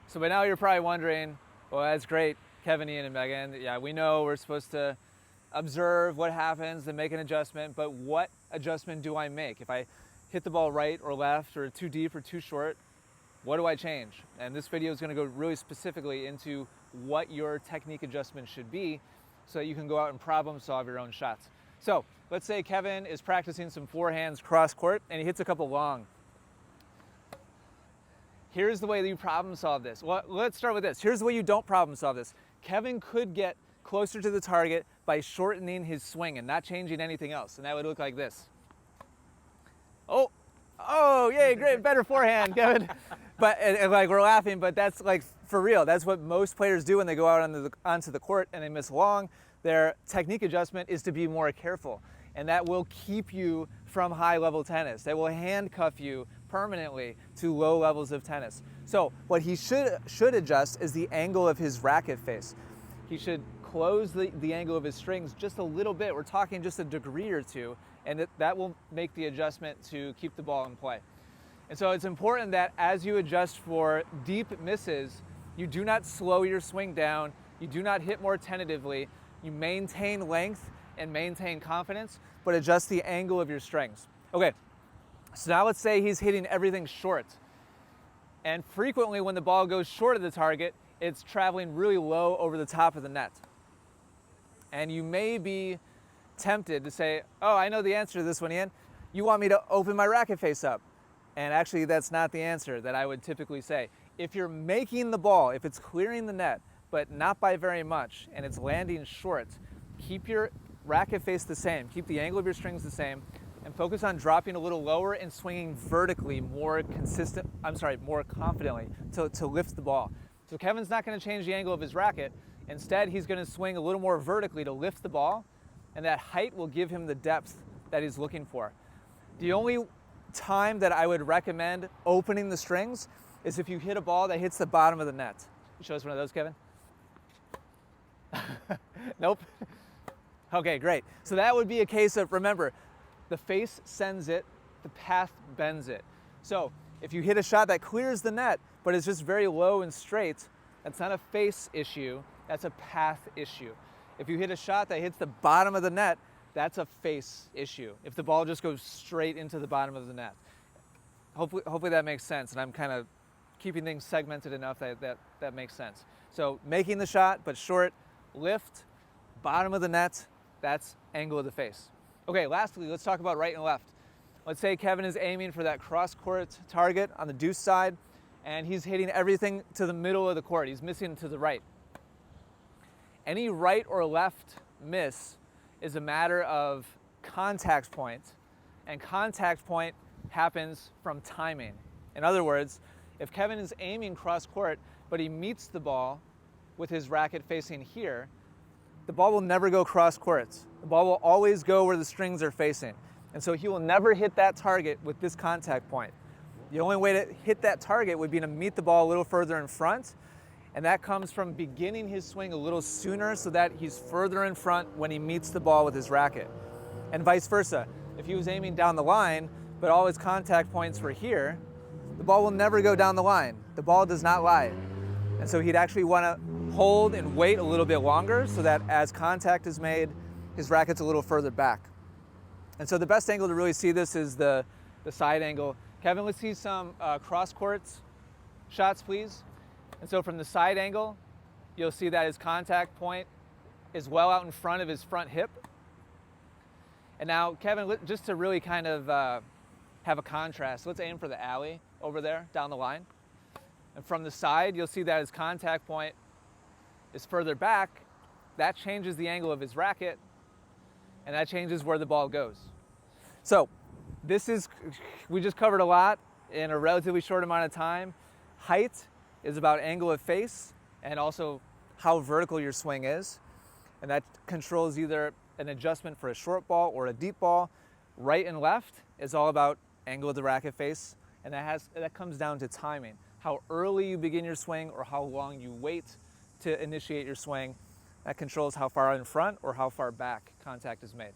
So by now you're probably wondering, well, that's great, Kevin, Ian, and Megan. Yeah, we know we're supposed to observe what happens and make an adjustment, but what adjustment do I make? If I hit the ball right or left or too deep or too short, what do I change? And this video is going to go really specifically into what your technique adjustment should be so that you can go out and problem solve your own shots. So let's say Kevin is practicing some forehands cross court and he hits a couple long. Here's the way that you problem solve this. Well, let's start with this. Here's the way you don't problem solve this. Kevin could get closer to the target by shortening his swing and not changing anything else. And that would look like this. Oh, yay, great, better forehand, Kevin. But and like we're laughing, but that's like for real. That's what most players do when they go out onto the court and they miss long. Their technique adjustment is to be more careful. And that will keep you from high level tennis. That will handcuff you permanently to low levels of tennis. So what he should adjust is the angle of his racket face. He should close the angle of his strings just a little bit. We're talking just a degree or two, and that will make the adjustment to keep the ball in play. And so it's important that as you adjust for deep misses, you do not slow your swing down, you do not hit more tentatively, you maintain length and maintain confidence, but adjust the angle of your strings. Okay, so now let's say he's hitting everything short. And frequently when the ball goes short of the target, it's traveling really low over the top of the net. And you may be tempted to say, oh, I know the answer to this one, Ian. You want me to open my racket face up. And actually that's not the answer that I would typically say. If you're making the ball, if it's clearing the net, but not by very much, and it's landing short, keep your racket face the same, keep the angle of your strings the same, and focus on dropping a little lower and swinging vertically more confidently to lift the ball. So Kevin's not going to change the angle of his racket. Instead, he's going to swing a little more vertically to lift the ball, and that height will give him the depth that he's looking for. The only time that I would recommend opening the strings is if you hit a ball that hits the bottom of the net. Show us one of those, Kevin. Nope. Okay, great. So that would be a case of, remember, the face sends it, the path bends it. So if you hit a shot that clears the net, but it's just very low and straight, that's not a face issue, that's a path issue. If you hit a shot that hits the bottom of the net, that's a face issue. If the ball just goes straight into the bottom of the net. Hopefully that makes sense, and I'm kind of keeping things segmented enough that makes sense. So making the shot, but short, lift, bottom of the net, that's angle of the face. Okay, lastly, let's talk about right and left. Let's say Kevin is aiming for that cross-court target on the deuce side, and he's hitting everything to the middle of the court. He's missing to the right. Any right or left miss is a matter of contact point, and contact point happens from timing. In other words, if Kevin is aiming cross-court, but he meets the ball with his racket facing here, the ball will never go cross-court. The ball will always go where the strings are facing. And so he will never hit that target with this contact point. The only way to hit that target would be to meet the ball a little further in front, and that comes from beginning his swing a little sooner so that he's further in front when he meets the ball with his racket. And vice versa. If he was aiming down the line, but all his contact points were here, the ball will never go down the line. The ball does not lie. And so he'd actually want to hold and wait a little bit longer so that as contact is made, his racket's a little further back. And so the best angle to really see this is the side angle. Kevin, let's see some cross-court shots, please. And so from the side angle, you'll see that his contact point is well out in front of his front hip. And now, Kevin, just to really kind of have a contrast, let's aim for the alley over there, down the line. And from the side, you'll see that his contact point is further back. That changes the angle of his racket, and that changes where the ball goes. So we just covered a lot in a relatively short amount of time. Height is about angle of face and also how vertical your swing is. And that controls either an adjustment for a short ball or a deep ball. Right and left is all about angle of the racket face, and that comes down to timing. How early you begin your swing or how long you wait to initiate your swing, that controls how far in front or how far back contact is made.